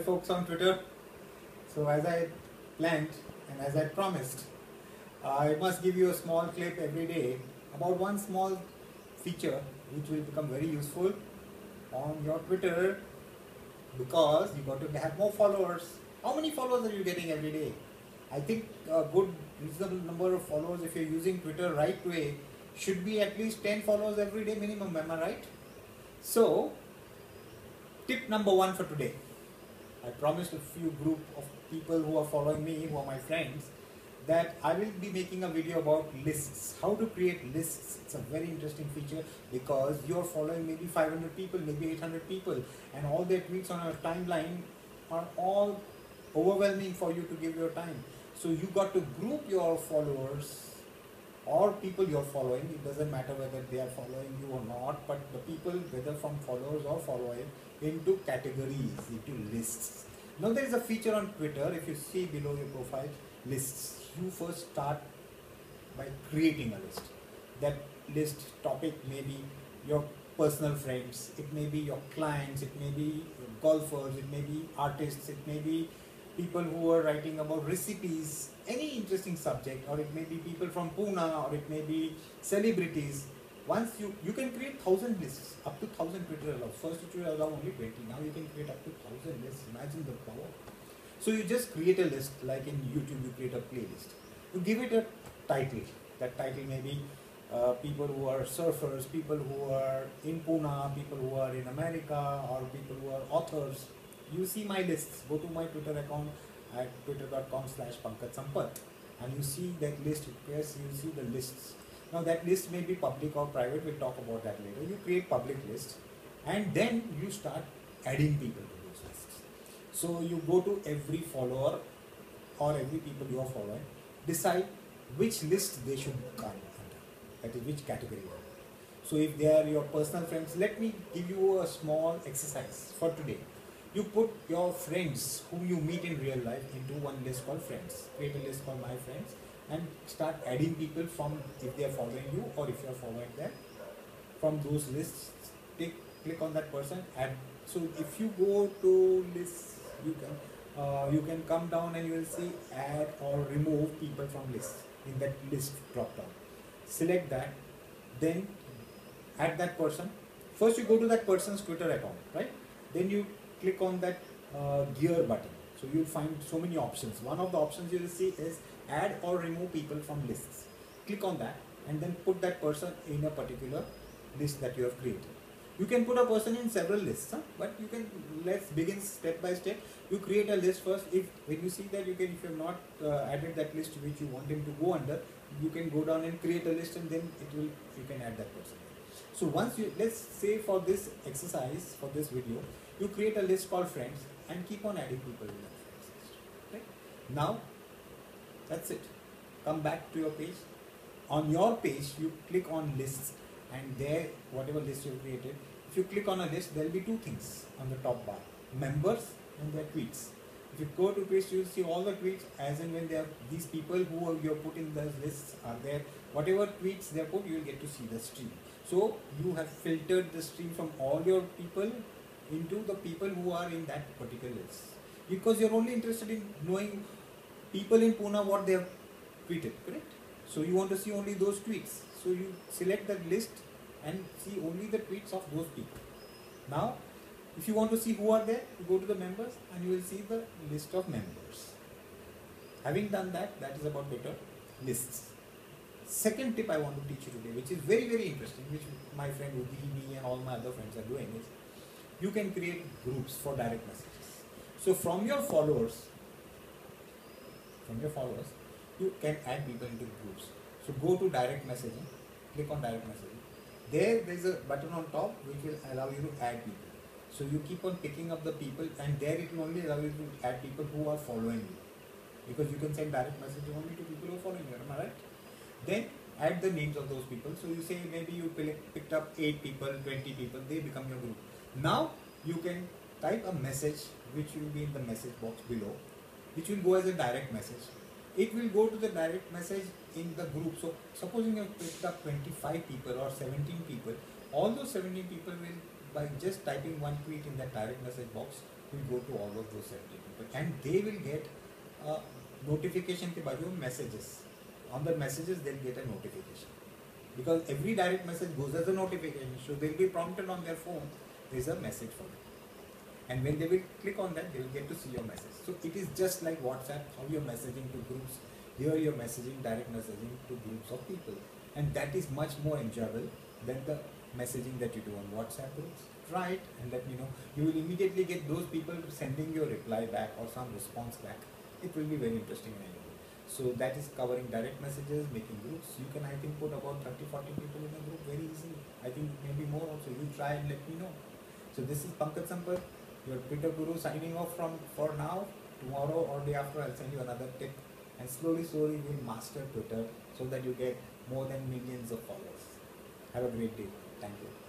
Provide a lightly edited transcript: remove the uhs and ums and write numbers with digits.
folks on Twitter. So as I planned and as I promised, I must give you a small clip every day about one small feature which will become very useful on your Twitter because you got to have more followers. How many followers are you getting every day? I think a good reasonable number of followers, if you're using Twitter right way, should be at least 10 followers every day minimum, am I right? So, tip number one for today. I promised a few group of people who are following me, who are my friends, that I will be making a video about lists, how to create lists. It's a very interesting feature because you're following maybe 500 people, maybe 800 people, and all their tweets on your timeline are all overwhelming for you to give your time. So you got to group your followers or people you're following. It doesn't matter whether they are following you or not, but the people, whether from followers or following, into categories, into lists. Now there is a feature on Twitter, if you see below your profile, lists. You first start by creating a list. That list topic may be your personal friends, it may be your clients, it may be golfers, it may be artists, it may be people who are writing about recipes, any interesting subject, or it may be people from Pune, or it may be celebrities. Once you can create 1,000 lists, up to 1,000 Twitter allows. First it will allow only 20, now you can create up to 1,000 lists. Imagine the power. So you just create a list, like in YouTube you create a playlist. You give it a title. That title may be people who are surfers, people who are in Pune, people who are in America, or people who are authors. You see my lists. Go to my Twitter account at twitter.com/Pankaj Sampath and you see that list. Yes, you see the lists. Now that list may be public or private, we'll talk about that later. You create public lists and then you start adding people to those lists. So you go to every follower or every people you are following, decide which list they should come under, that is which category. So if they are your personal friends, let me give you a small exercise for today. You put your friends whom you meet in real life into one list called friends. Create a list called my friends and start adding people from, if they are following you or if you are following them, from those lists. Click on that person, add. So if you go to lists, you can come down and you will see add or remove people from lists in that list drop down. Select that, then add that person. First you go to that person's Twitter account, right? Then you click on that gear button. So you'll find so many options. One of the options you will see is add or remove people from lists. Click on that and then put that person in a particular list that you have created. You can put a person in several lists, but you can, let's begin step by step. You create a list first. When you see that if you have not added that list which you want him to go under, you can go down and create a list and then you can add that person. So once let's say for this exercise, for this video, you create a list called friends and keep on adding people in that friends list. Okay? Now, that's it. Come back to your page. On your page, you click on lists and there, whatever list you created, if you click on a list, there will be two things on the top bar. Members and their tweets. If you go to tweets, you will see all the tweets as and when they are, these people who you have put in those lists are there. Whatever tweets they have put, you will get to see the stream. So you have filtered the stream from all your people into the people who are in that particular list. Because you're only interested in knowing people in Pune what they have tweeted, correct? So you want to see only those tweets. So you select that list and see only the tweets of those people. Now, if you want to see who are there, you go to the members and you will see the list of members. Having done that, that is about Twitter lists. Second tip I want to teach you today, which is very, very interesting, which my friend Udhini and all my other friends are doing, is you can create groups for direct messages. So from your followers, you can add people into groups. So go to direct messaging, click on direct messaging. There is a button on top which will allow you to add people. So you keep on picking up the people and there it will only allow you to add people who are following you. Because you can send direct messaging only to people who are following you, am I right? Then add the names of those people. So you say maybe you picked up 8 people, 20 people, they become your group. Now you can type a message which will be in the message box below, which will go as a direct message. It will go to the direct message in the group. So supposing you have picked up 25 people or 17 people, all those 17 people will, by just typing one tweet in that direct message box, will go to all of those 70 people, and they will get a notification के बाजू में messages. On the messages they'll get a notification, because every direct message goes as a notification, so they'll be prompted on their phone, there's a message for them, and when they will click on that, they will get to see your message. So it is just like WhatsApp, how you're messaging to groups. Here you're messaging, direct messaging to groups of people, and that is much more enjoyable than the messaging that you do on WhatsApp groups. Try it and let me know. You will immediately get those people sending your reply back or some response back. It will be very interesting and enjoyable. So that is covering direct messages, making groups. You can, I think, put about 30-40 people in a group very easily. I think maybe more also. You try and let me know. So this is Pankaj Sampath, your Twitter guru, signing off for now. Tomorrow or day after I'll send you another tip, and slowly we'll master Twitter so that you get more than millions of followers. Have a great day. Thank you.